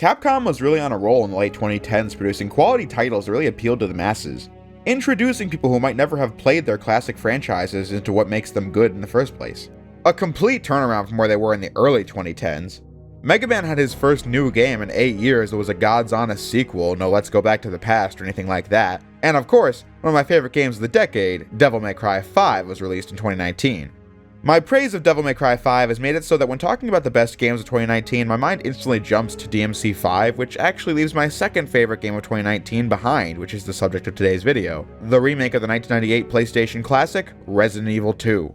Capcom was really on a roll in the late 2010s, producing quality titles that really appealed to the masses, introducing people who might never have played their classic franchises into what makes them good in the first place. A complete turnaround from where they were in the early 2010s. Mega Man had his first new game in 8 years that was a God's honest sequel, no Let's Go Back to the Past or anything like that. And of course, one of my favorite games of the decade, Devil May Cry 5, was released in 2019. My praise of Devil May Cry 5 has made it so that when talking about the best games of 2019, my mind instantly jumps to DMC 5, which actually leaves my second favorite game of 2019 behind, which is the subject of today's video, the remake of the 1998 PlayStation classic, Resident Evil 2.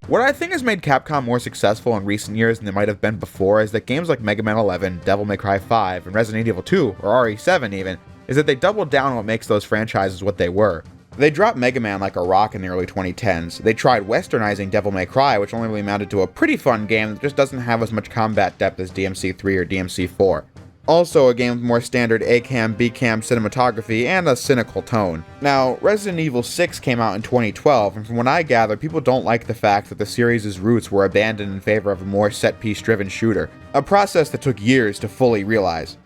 What I think has made Capcom more successful in recent years than they might have been before is that games like Mega Man 11, Devil May Cry 5, and Resident Evil 2, or RE7 even, is that they doubled down on what makes those franchises what they were. They dropped Mega Man like a rock in the early 2010s, they tried westernizing Devil May Cry, which only really amounted to a pretty fun game that just doesn't have as much combat depth as DMC3 or DMC4. Also a game with more standard A-cam, B-cam cinematography, and a cynical tone. Now, Resident Evil 6 came out in 2012, and from what I gather, people don't like the fact that the series' roots were abandoned in favor of a more set-piece driven shooter, a process that took years to fully realize.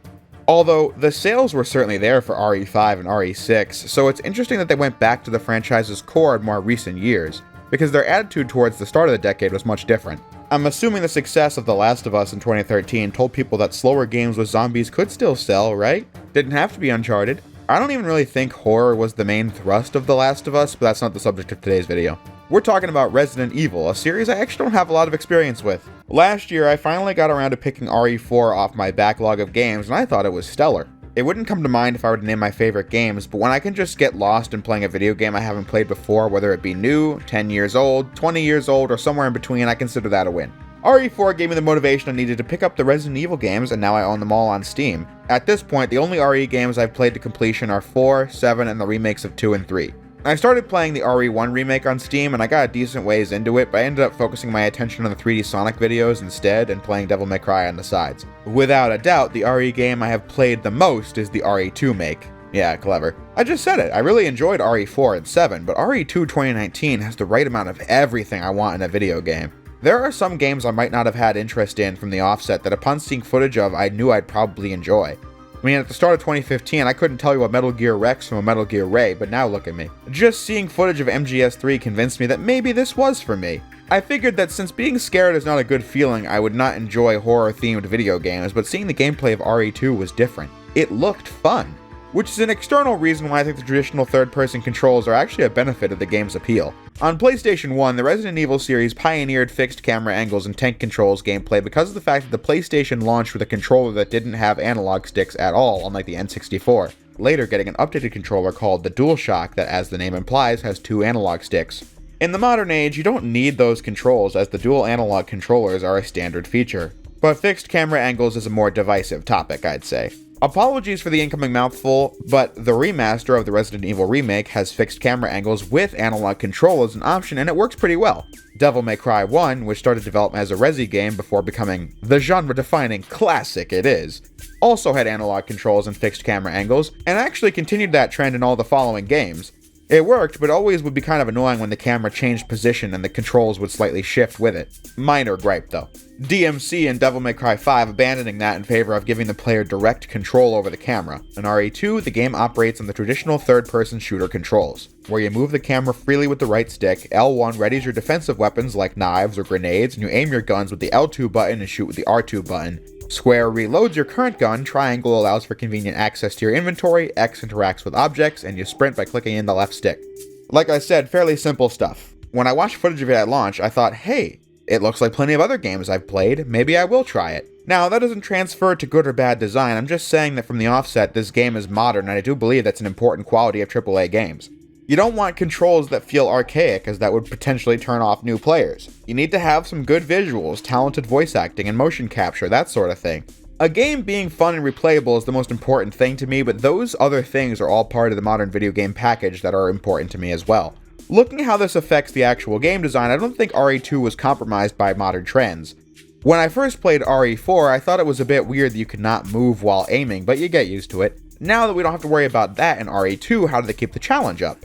Although, the sales were certainly there for RE5 and RE6, so it's interesting that they went back to the franchise's core in more recent years, because their attitude towards the start of the decade was much different. I'm assuming the success of The Last of Us in 2013 told people that slower games with zombies could still sell, right? Didn't have to be Uncharted. I don't even really think horror was the main thrust of The Last of Us, but that's not the subject of today's video. We're talking about Resident Evil, a series I actually don't have a lot of experience with. Last year, I finally got around to picking RE4 off my backlog of games, and I thought it was stellar. It wouldn't come to mind if I were to name my favorite games, but when I can just get lost in playing a video game I haven't played before, whether it be new, 10 years old, 20 years old, or somewhere in between, I consider that a win. RE4 gave me the motivation I needed to pick up the Resident Evil games, and now I own them all on Steam. At this point, the only RE games I've played to completion are 4, 7, and the remakes of 2 and 3. I started playing the RE1 remake on Steam, and I got a decent ways into it, but I ended up focusing my attention on the 3D Sonic videos instead, and playing Devil May Cry on the sides. Without a doubt, the RE game I have played the most is the RE2 make. Yeah, clever. I just said it, I really enjoyed RE4 and 7, but RE2 2019 has the right amount of everything I want in a video game. There are some games I might not have had interest in from the offset that upon seeing footage of, I knew I'd probably enjoy. I mean, at the start of 2015, I couldn't tell you what Metal Gear Rex from a Metal Gear Ray, but now look at me. Just seeing footage of MGS3 convinced me that maybe this was for me. I figured that since being scared is not a good feeling, I would not enjoy horror-themed video games, but seeing the gameplay of RE2 was different. It looked fun. Which is an external reason why I think the traditional third-person controls are actually a benefit of the game's appeal. On PlayStation 1, the Resident Evil series pioneered fixed camera angles and tank controls gameplay because of the fact that the PlayStation launched with a controller that didn't have analog sticks at all, unlike the N64. Later getting an updated controller called the DualShock that, as the name implies, has 2 analog sticks. In the modern age, you don't need those controls as the dual analog controllers are a standard feature. But fixed camera angles is a more divisive topic, I'd say. Apologies for the incoming mouthful, but the remaster of the Resident Evil remake has fixed camera angles with analog control as an option, and it works pretty well. Devil May Cry 1, which started development as a Resi game before becoming the genre-defining classic it is, also had analog controls and fixed camera angles, and actually continued that trend in all the following games. It worked, but always would be kind of annoying when the camera changed position and the controls would slightly shift with it. Minor gripe though. DMC and Devil May Cry 5 abandoning that in favor of giving the player direct control over the camera. In RE2, the game operates on the traditional third-person shooter controls, where you move the camera freely with the right stick, L1 readies your defensive weapons like knives or grenades, and you aim your guns with the L2 button and shoot with the R2 button. Square reloads your current gun, triangle allows for convenient access to your inventory, X interacts with objects, and you sprint by clicking in the left stick. Like I said, fairly simple stuff. When I watched footage of it at launch, I thought, hey, it looks like plenty of other games I've played, maybe I will try it. Now, that doesn't transfer to good or bad design, I'm just saying that from the offset, this game is modern, and I do believe that's an important quality of AAA games. You don't want controls that feel archaic, as that would potentially turn off new players. You need to have some good visuals, talented voice acting, and motion capture, that sort of thing. A game being fun and replayable is the most important thing to me, but those other things are all part of the modern video game package that are important to me as well. Looking at how this affects the actual game design, I don't think RE2 was compromised by modern trends. When I first played RE4, I thought it was a bit weird that you could not move while aiming, but you get used to it. Now that we don't have to worry about that in RE2, how do they keep the challenge up?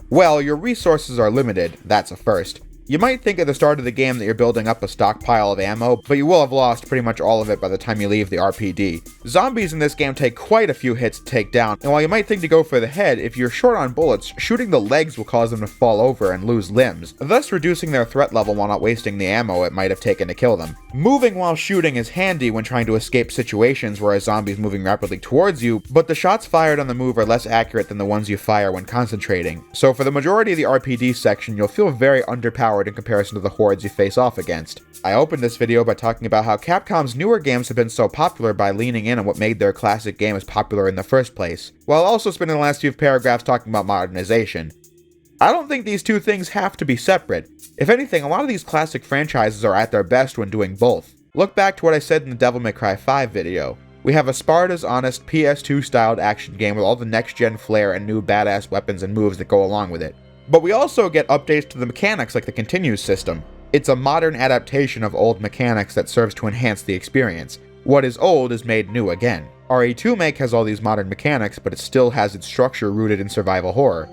Well, your resources are limited, that's a first. You might think at the start of the game that you're building up a stockpile of ammo, but you will have lost pretty much all of it by the time you leave the RPD. Zombies in this game take quite a few hits to take down, and while you might think to go for the head, if you're short on bullets, shooting the legs will cause them to fall over and lose limbs, thus reducing their threat level while not wasting the ammo it might have taken to kill them. Moving while shooting is handy when trying to escape situations where a zombie is moving rapidly towards you, but the shots fired on the move are less accurate than the ones you fire when concentrating. So for the majority of the RPD section, you'll feel very underpowered in comparison to the hordes you face off against. I opened this video by talking about how Capcom's newer games have been so popular by leaning in on what made their classic game as popular in the first place, while also spending the last few paragraphs talking about modernization. I don't think these two things have to be separate. If anything, a lot of these classic franchises are at their best when doing both. Look back to what I said in the Devil May Cry 5 video. We have a Sparta's honest PS2 styled action game with all the next gen flair and new badass weapons and moves that go along with it. But we also get updates to the mechanics like the Continues system. It's a modern adaptation of old mechanics that serves to enhance the experience. What is old is made new again. RE2 Make has all these modern mechanics, but it still has its structure rooted in survival horror.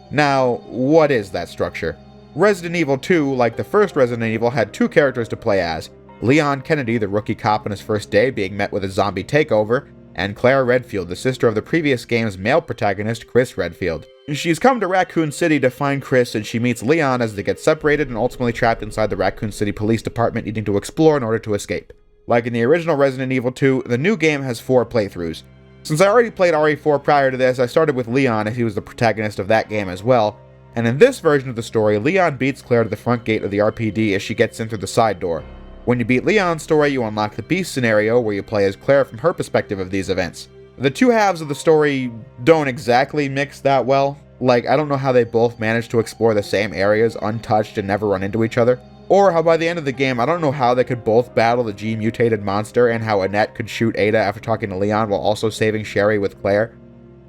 Now, what is that structure? Resident Evil 2, like the first Resident Evil, had two characters to play as. Leon Kennedy, the rookie cop on his first day being met with a zombie takeover, and Claire Redfield, the sister of the previous game's male protagonist, Chris Redfield. She's come to Raccoon City to find Chris, and she meets Leon as they get separated and ultimately trapped inside the Raccoon City Police Department, needing to explore in order to escape. Like in the original Resident Evil 2, the new game has 4 playthroughs. Since I already played RE4 prior to this, I started with Leon as he was the protagonist of that game as well, and in this version of the story, Leon beats Claire to the front gate of the RPD as she gets in through the side door. When you beat Leon's story, you unlock the Beast scenario, where you play as Claire from her perspective of these events. The two halves of the story don't exactly mix that well. Like, I don't know how they both managed to explore the same areas untouched and never run into each other. Or how by the end of the game, I don't know how they could both battle the G-mutated monster and how Annette could shoot Ada after talking to Leon while also saving Sherry with Claire.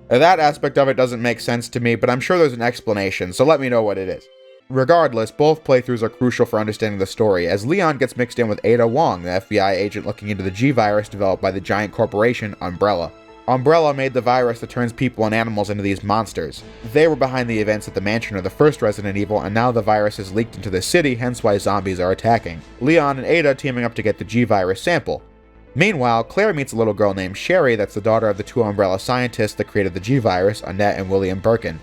That aspect of it doesn't make sense to me, but I'm sure there's an explanation, so let me know what it is. Regardless, both playthroughs are crucial for understanding the story, as Leon gets mixed in with Ada Wong, the FBI agent looking into the G-virus developed by the giant corporation Umbrella. Umbrella made the virus that turns people and animals into these monsters. They were behind the events at the mansion of the first Resident Evil, and now the virus has leaked into the city, hence why zombies are attacking. Leon and Ada teaming up to get the G-virus sample. Meanwhile, Claire meets a little girl named Sherry that's the daughter of the two Umbrella scientists that created the G-virus, Annette and William Birkin.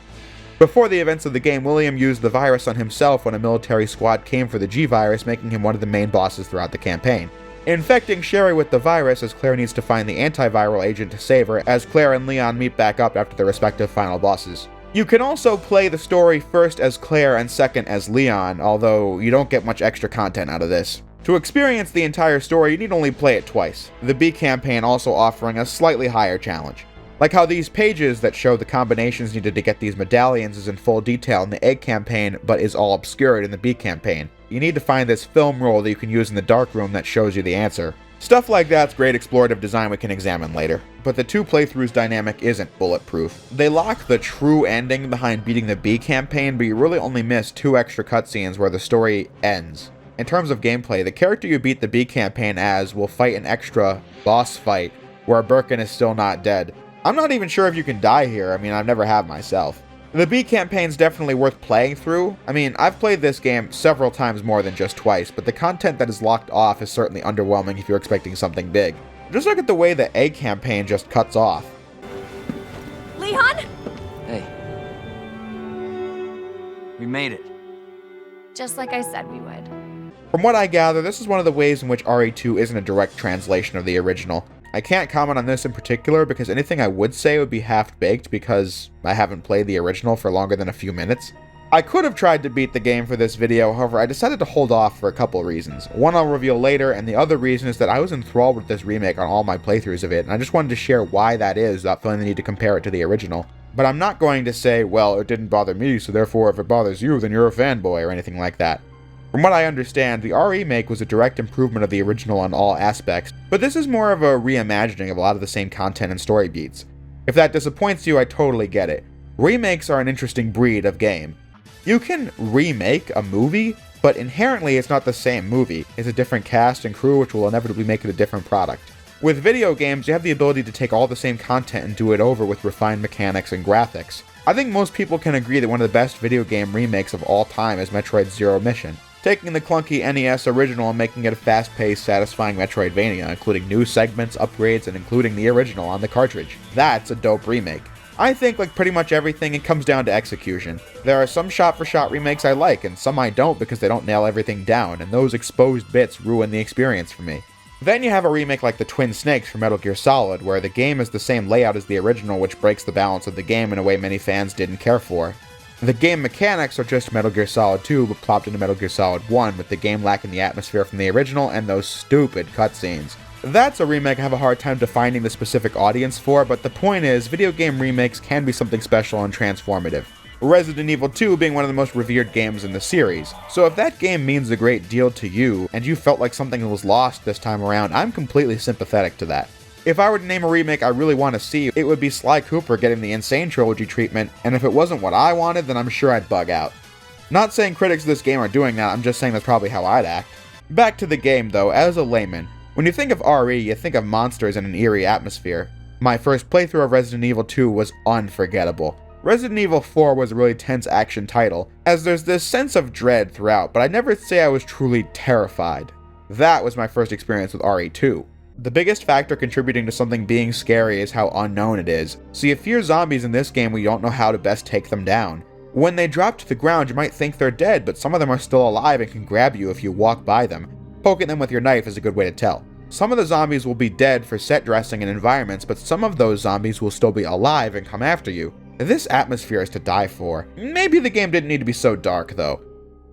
Before the events of the game, William used the virus on himself when a military squad came for the G-virus, making him one of the main bosses throughout the campaign. Infecting Sherry with the virus as Claire needs to find the antiviral agent to save her, as Claire and Leon meet back up after their respective final bosses. You can also play the story first as Claire and second as Leon, although you don't get much extra content out of this. To experience the entire story, you need only play it twice, the B campaign also offering a slightly higher challenge. Like how these pages that show the combinations needed to get these medallions is in full detail in the A campaign, but is all obscured in the B campaign. You need to find this film roll that you can use in the dark room that shows you the answer. Stuff like that's great explorative design we can examine later, but the two playthroughs dynamic isn't bulletproof. They lock the true ending behind beating the B campaign, but you really only miss 2 extra cutscenes where the story ends. In terms of gameplay, the character you beat the B campaign as will fight an extra boss fight where Birkin is still not dead. I'm not even sure if you can die here, I've never have myself. The B campaign's definitely worth playing through. I've played this game several times more than just twice, but the content that is locked off is certainly underwhelming if you're expecting something big. Just look at the way the A campaign just cuts off. Leon? Hey. We made it. Just like I said we would. From what I gather, this is one of the ways in which RE2 isn't a direct translation of the original. I can't comment on this in particular because anything I would say would be half-baked because I haven't played the original for longer than a few minutes. I could have tried to beat the game for this video, however I decided to hold off for a couple reasons. One I'll reveal later, and the other reason is that I was enthralled with this remake on all my playthroughs of it, and I just wanted to share why that is without feeling the need to compare it to the original. But I'm not going to say, well, it didn't bother me, so therefore if it bothers you, then you're a fanboy, or anything like that. From what I understand, the remake was a direct improvement of the original on all aspects, but this is more of a reimagining of a lot of the same content and story beats. If that disappoints you, I totally get it. Remakes are an interesting breed of game. You can remake a movie, But inherently, it's not the same movie. It's a different cast and crew, which will inevitably make it a different product. With video games, you have the ability to take all the same content and do it over with refined mechanics and graphics. I think most people can agree that one of the best video game remakes of all time is Metroid Zero Mission, taking the clunky NES original and making it a fast-paced, satisfying Metroidvania, including new segments, upgrades, and including the original on the cartridge. That's a dope remake. I think, like pretty much everything, it comes down to execution. There are some shot-for-shot remakes I like, and some I don't because they don't nail everything down, and those exposed bits ruin the experience for me. Then you have a remake like the Twin Snakes from Metal Gear Solid, where the game is the same layout as the original, which breaks the balance of the game in a way many fans didn't care for. The game mechanics are just Metal Gear Solid 2, but plopped into Metal Gear Solid 1, with the game lacking the atmosphere from the original and those stupid cutscenes. That's a remake I have a hard time defining the specific audience for, but the point is, video game remakes can be something special and transformative. Resident Evil 2 being one of the most revered games in the series. So if that game means a great deal to you, and you felt like something was lost this time around, I'm completely sympathetic to that. If I were to name a remake I really want to see, it would be Sly Cooper getting the Insane Trilogy treatment, and if it wasn't what I wanted, then I'm sure I'd bug out. Not saying critics of this game are doing that, I'm just saying that's probably how I'd act. Back to the game though, as a layman, when you think of RE, you think of monsters in an eerie atmosphere. My first playthrough of Resident Evil 2 was unforgettable. Resident Evil 4 was a really tense action title, as there's this sense of dread throughout, but I'd never say I was truly terrified. That was my first experience with RE2. The biggest factor contributing to something being scary is how unknown it is. So you fear zombies in this game when you don't know how to best take them down. When they drop to the ground, you might think they're dead, but some of them are still alive and can grab you if you walk by them. Poking them with your knife is a good way to tell. Some of the zombies will be dead for set dressing and environments, but some of those zombies will still be alive and come after you. This atmosphere is to die for. Maybe the game didn't need to be so dark though.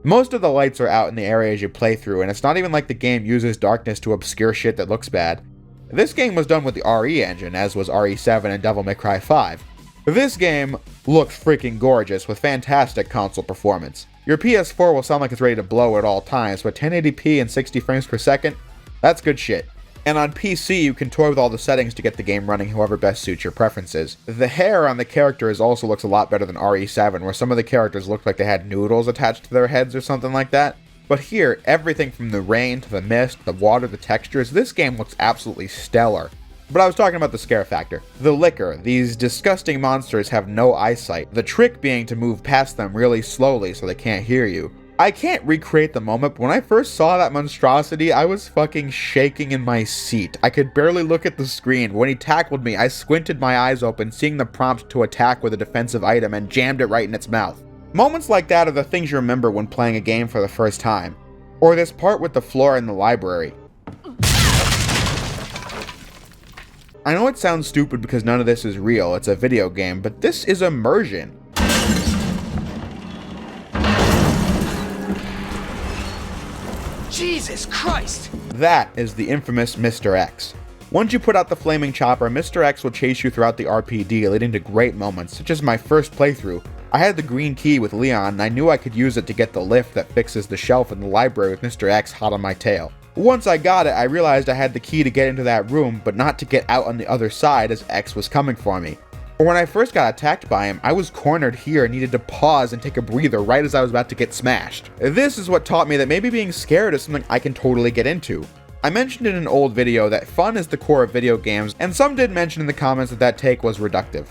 Most of the lights are out in the areas you play through, and it's not even like the game uses darkness to obscure shit that looks bad. This game was done with the RE engine, as was RE7 and Devil May Cry 5. This game looks freaking gorgeous with fantastic console performance. Your PS4 will sound like it's ready to blow at all times, but 1080p and 60 frames per second, that's good shit. And on PC, you can toy with all the settings to get the game running however best suits your preferences. The hair on the characters also looks a lot better than RE7, where some of the characters looked like they had noodles attached to their heads or something like that. But here, everything from the rain to the mist, the water, the textures, this game looks absolutely stellar. But I was talking about the scare factor. The licker, these disgusting monsters have no eyesight, the trick being to move past them really slowly so they can't hear you. I can't recreate the moment, but when I first saw that monstrosity, I was fucking shaking in my seat. I could barely look at the screen. When he tackled me, I squinted my eyes open, seeing the prompt to attack with a defensive item and jammed it right in its mouth. Moments like that are the things you remember when playing a game for the first time. Or this part with the floor in the library. I know it sounds stupid because none of this is real, it's a video game, but this is immersion. Jesus Christ! That is the infamous Mr. X. Once you put out the flaming chopper, Mr. X will chase you throughout the RPD, leading to great moments, such as my first playthrough. I had the green key with Leon, and I knew I could use it to get the lift that fixes the shelf in the library with Mr. X hot on my tail. Once I got it, I realized I had the key to get into that room, but not to get out on the other side as X was coming for me. Or when I first got attacked by him, I was cornered here and needed to pause and take a breather right as I was about to get smashed. This is what taught me that maybe being scared is something I can totally get into. I mentioned in an old video that fun is the core of video games, and some did mention in the comments that that take was reductive.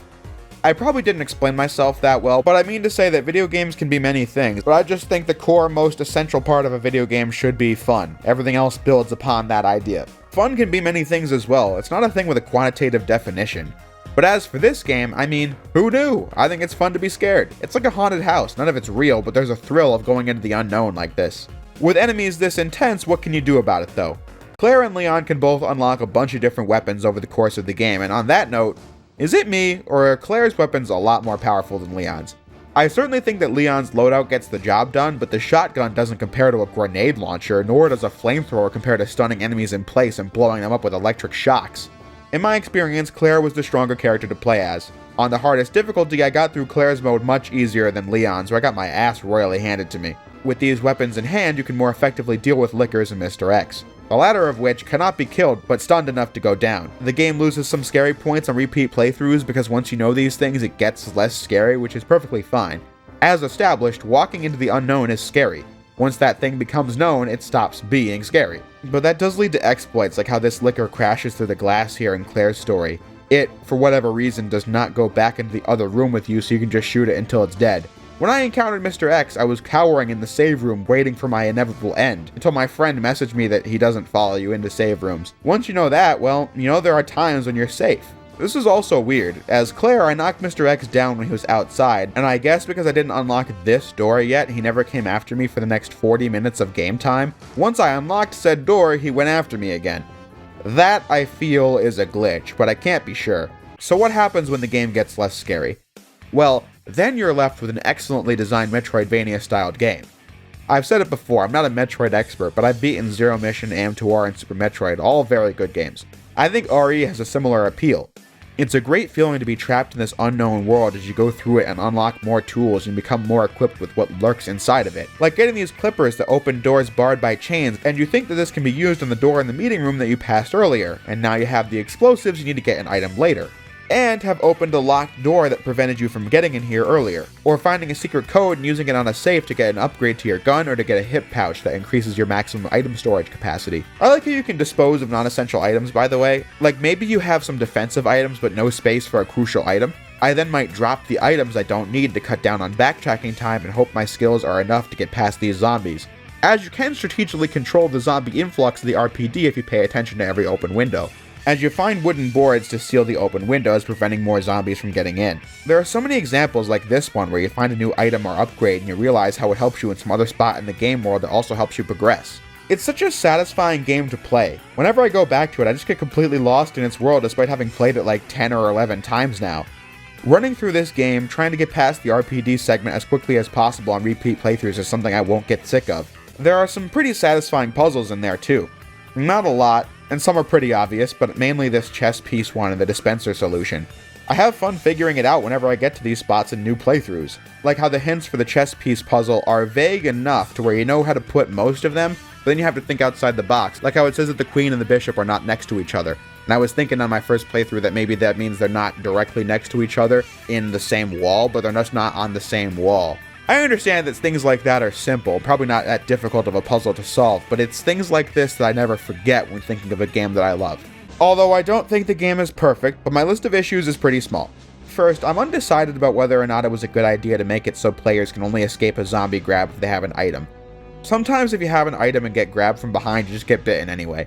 I probably didn't explain myself that well, but I mean to say that video games can be many things, but I just think the core, most essential part of a video game should be fun. Everything else builds upon that idea. Fun can be many things as well, it's not a thing with a quantitative definition. But as for this game, I mean, who knew? I think it's fun to be scared. It's like a haunted house, none of it's real, but there's a thrill of going into the unknown like this. With enemies this intense, what can you do about it though? Claire and Leon can both unlock a bunch of different weapons over the course of the game, and on that note, is it me, or are Claire's weapons a lot more powerful than Leon's? I certainly think that Leon's loadout gets the job done, but the shotgun doesn't compare to a grenade launcher, nor does a flamethrower compare to stunning enemies in place and blowing them up with electric shocks. In my experience, Claire was the stronger character to play as. On the hardest difficulty, I got through Claire's mode much easier than Leon's, where I got my ass royally handed to me. With these weapons in hand, you can more effectively deal with Lickers and Mr. X. The latter of which cannot be killed, but stunned enough to go down. The game loses some scary points on repeat playthroughs because once you know these things, it gets less scary, which is perfectly fine. As established, walking into the unknown is scary. Once that thing becomes known, it stops being scary. But that does lead to exploits like how this liquor crashes through the glass here in Claire's story. It, for whatever reason, does not go back into the other room with you so you can just shoot it until it's dead. When I encountered Mr. X, I was cowering in the save room waiting for my inevitable end, until my friend messaged me that he doesn't follow you into save rooms. Once you know that, well, you know there are times when you're safe. This is also weird. As Claire, I knocked Mr. X down when he was outside, and I guess because I didn't unlock this door yet, he never came after me for the next 40 minutes of game time. Once I unlocked said door, he went after me again. That, I feel, is a glitch, but I can't be sure. So what happens when the game gets less scary? Well, then you're left with an excellently designed Metroidvania-styled game. I've said it before, I'm not a Metroid expert, but I've beaten Zero Mission, AM2R, and Super Metroid, all very good games. I think RE has a similar appeal. It's a great feeling to be trapped in this unknown world as you go through it and unlock more tools and become more equipped with what lurks inside of it. Like getting these clippers that open doors barred by chains, and you think that this can be used on the door in the meeting room that you passed earlier, and now you have the explosives you need to get an item later. And have opened a locked door that prevented you from getting in here earlier, or finding a secret code and using it on a safe to get an upgrade to your gun or to get a hip pouch that increases your maximum item storage capacity. I like how you can dispose of non-essential items, by the way. Like maybe you have some defensive items but no space for a crucial item. I then might drop the items I don't need to cut down on backtracking time and hope my skills are enough to get past these zombies. As you can strategically control the zombie influx of the RPD if you pay attention to every open window, as you find wooden boards to seal the open windows, preventing more zombies from getting in. There are so many examples like this one where you find a new item or upgrade and you realize how it helps you in some other spot in the game world that also helps you progress. It's such a satisfying game to play. Whenever I go back to it, I just get completely lost in its world despite having played it like 10 or 11 times now. Running through this game, trying to get past the RPD segment as quickly as possible on repeat playthroughs is something I won't get sick of. There are some pretty satisfying puzzles in there too. Not a lot, and some are pretty obvious, but mainly this chess piece one and the dispenser solution. I have fun figuring it out whenever I get to these spots in new playthroughs, like how the hints for the chess piece puzzle are vague enough to where you know how to put most of them, but then you have to think outside the box, like how it says that the queen and the bishop are not next to each other. And I was thinking on my first playthrough that maybe that means they're not directly next to each other in the same wall, but they're just not on the same wall. I understand that things like that are simple, probably not that difficult of a puzzle to solve, but it's things like this that I never forget when thinking of a game that I love. Although I don't think the game is perfect, but my list of issues is pretty small. First, I'm undecided about whether or not it was a good idea to make it so players can only escape a zombie grab if they have an item. Sometimes if you have an item and get grabbed from behind, you just get bitten anyway.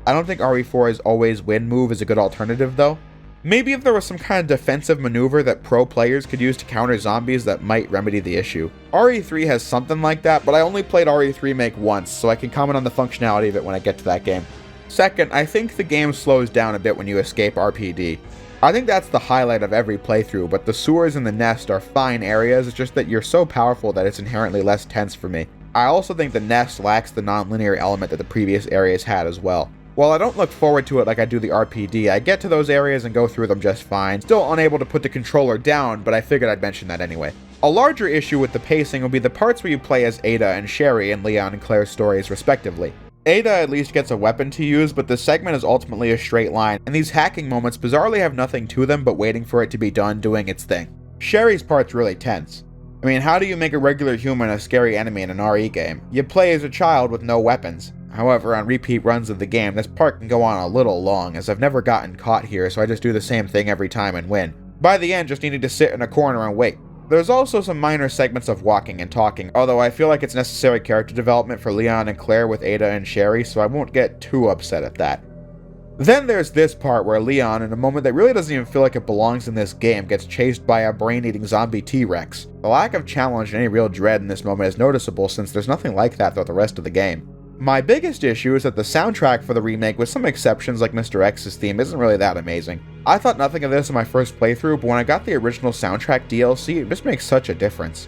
I don't think RE4's always win move is a good alternative though. Maybe if there was some kind of defensive maneuver that pro players could use to counter zombies that might remedy the issue. RE3 has something like that, but I only played RE3 Remake once, so I can comment on the functionality of it when I get to that game. Second, I think the game slows down a bit when you escape RPD. I think that's the highlight of every playthrough, but the sewers and the nest are fine areas, it's just that you're so powerful that it's inherently less tense for me. I also think the nest lacks the non-linear element that the previous areas had as well. While I don't look forward to it like I do the RPD, I get to those areas and go through them just fine. Still unable to put the controller down, but I figured I'd mention that anyway. A larger issue with the pacing will be the parts where you play as Ada and Sherry in Leon and Claire's stories respectively. Ada at least gets a weapon to use, but the segment is ultimately a straight line, and these hacking moments bizarrely have nothing to them but waiting for it to be done doing its thing. Sherry's part's really tense. I mean, how do you make a regular human a scary enemy in an RE game? You play as a child with no weapons. However, on repeat runs of the game, this part can go on a little long, as I've never gotten caught here, so I just do the same thing every time and win. By the end, just needing to sit in a corner and wait. There's also some minor segments of walking and talking, although I feel like it's necessary character development for Leon and Claire with Ada and Sherry, so I won't get too upset at that. Then there's this part where Leon, in a moment that really doesn't even feel like it belongs in this game, gets chased by a brain-eating zombie T-Rex. The lack of challenge and any real dread in this moment is noticeable since there's nothing like that throughout the rest of the game. My biggest issue is that the soundtrack for the remake, with some exceptions like Mr. X's theme, isn't really that amazing. I thought nothing of this in my first playthrough, but when I got the original soundtrack DLC, it just makes such a difference.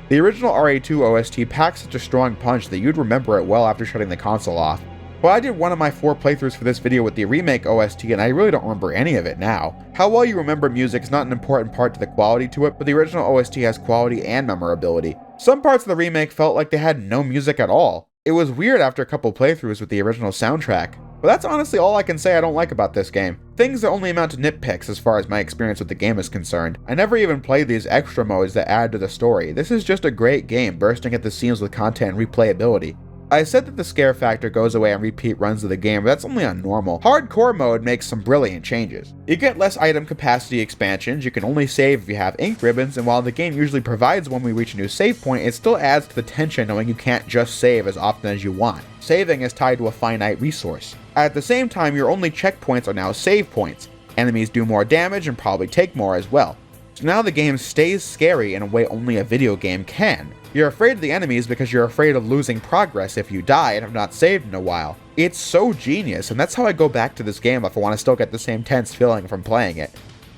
The original RE2 OST packs such a strong punch that you'd remember it well after shutting the console off. Well, I did one of my 4 playthroughs for this video with the remake OST, and I really don't remember any of it now. How well you remember music is not an important part to the quality to it, but the original OST has quality and memorability. Some parts of the remake felt like they had no music at all. It was weird after a couple playthroughs with the original soundtrack. But that's honestly all I can say I don't like about this game. Things that only amount to nitpicks as far as my experience with the game is concerned. I never even played these extra modes that add to the story. This is just a great game, bursting at the seams with content and replayability. I said that the scare factor goes away on repeat runs of the game, but that's only on normal. Hardcore mode makes some brilliant changes. You get less item capacity expansions, you can only save if you have ink ribbons, and while the game usually provides when we reach a new save point, it still adds to the tension knowing you can't just save as often as you want. Saving is tied to a finite resource. At the same time, your only checkpoints are now save points. Enemies do more damage and probably take more as well. So now the game stays scary in a way only a video game can. You're afraid of the enemies because you're afraid of losing progress if you die and have not saved in a while. It's so genius, and that's how I go back to this game if I want to still get the same tense feeling from playing it.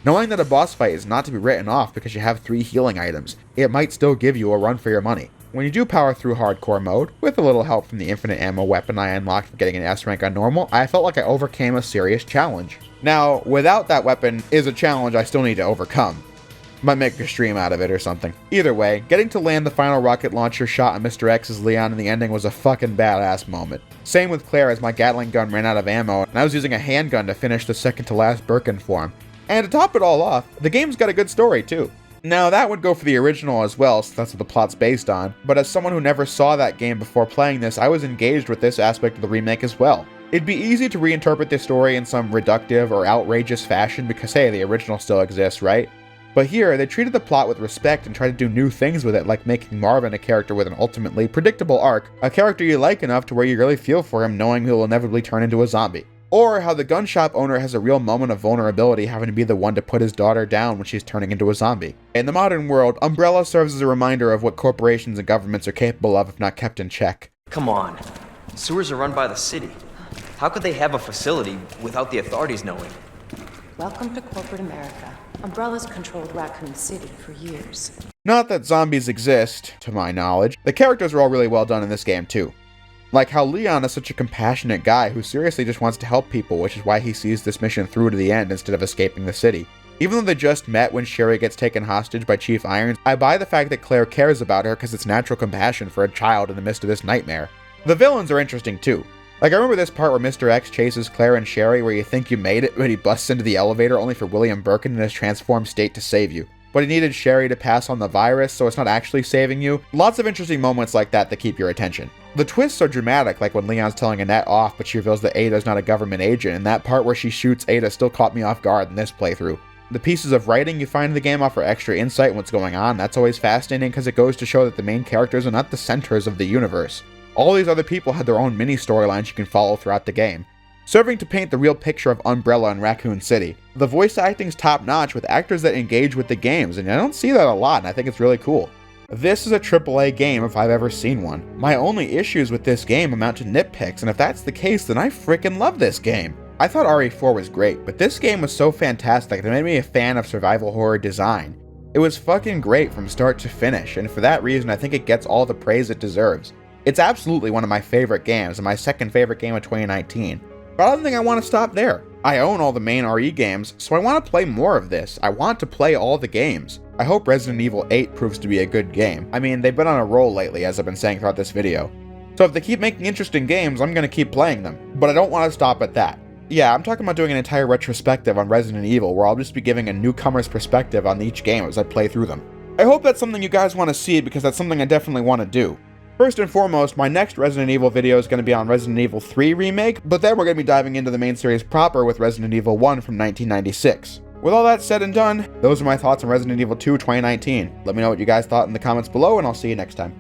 Knowing that a boss fight is not to be written off because you have 3 healing items, it might still give you a run for your money. When you do power through hardcore mode, with a little help from the infinite ammo weapon I unlocked for getting an S rank on normal, I felt like I overcame a serious challenge. Now, without that weapon is a challenge I still need to overcome. Might make a stream out of it or something. Either way, getting to land the final rocket launcher shot on Mr. X's Leon in the ending was a fucking badass moment. Same with Claire as my Gatling gun ran out of ammo and I was using a handgun to finish the second to last Birkin form. And to top it all off, the game's got a good story too. Now that would go for the original as well, since that's what the plot's based on, but as someone who never saw that game before playing this, I was engaged with this aspect of the remake as well. It'd be easy to reinterpret this story in some reductive or outrageous fashion because hey, the original still exists, right? But here, they treated the plot with respect and tried to do new things with it, like making Marvin a character with an ultimately predictable arc, a character you like enough to where you really feel for him knowing he'll inevitably turn into a zombie. Or how the gun shop owner has a real moment of vulnerability having to be the one to put his daughter down when she's turning into a zombie. In the modern world, Umbrella serves as a reminder of what corporations and governments are capable of if not kept in check. Come on. Sewers are run by the city. How could they have a facility without the authorities knowing? Welcome to corporate America. Umbrella's controlled Raccoon City for years. Not that zombies exist, to my knowledge. The characters are all really well done in this game too. Like how Leon is such a compassionate guy who seriously just wants to help people, which is why he sees this mission through to the end instead of escaping the city. Even though they just met when Sherry gets taken hostage by Chief Irons, I buy the fact that Claire cares about her because it's natural compassion for a child in the midst of this nightmare. The villains are interesting too. Like, I remember this part where Mr. X chases Claire and Sherry where you think you made it, but he busts into the elevator only for William Birkin in his transformed state to save you. But he needed Sherry to pass on the virus, so it's not actually saving you. Lots of interesting moments like that keep your attention. The twists are dramatic, like when Leon's telling Annette off, but she reveals that Ada's not a government agent, and that part where she shoots Ada still caught me off guard in this playthrough. The pieces of writing you find in the game offer extra insight in what's going on. That's always fascinating because it goes to show that the main characters are not the centers of the universe. All these other people had their own mini storylines you can follow throughout the game, serving to paint the real picture of Umbrella and Raccoon City. The voice acting's top notch with actors that engage with the games, and I don't see that a lot, and I think it's really cool. This is a AAA game if I've ever seen one. My only issues with this game amount to nitpicks, and if that's the case, then I freaking love this game. I thought RE4 was great, but this game was so fantastic that it made me a fan of survival horror design. It was fucking great from start to finish, and for that reason I think it gets all the praise it deserves. It's absolutely one of my favorite games, and my second favorite game of 2019. But I don't think I want to stop there. I own all the main RE games, so I want to play more of this. I want to play all the games. I hope Resident Evil 8 proves to be a good game. I mean, they've been on a roll lately, as I've been saying throughout this video. So if they keep making interesting games, I'm going to keep playing them. But I don't want to stop at that. Yeah, I'm talking about doing an entire retrospective on Resident Evil, where I'll just be giving a newcomer's perspective on each game as I play through them. I hope that's something you guys want to see, because that's something I definitely want to do. First and foremost, my next Resident Evil video is going to be on Resident Evil 3 Remake, but then we're going to be diving into the main series proper with Resident Evil 1 from 1996. With all that said and done, those are my thoughts on Resident Evil 2 2019. Let me know what you guys thought in the comments below, and I'll see you next time.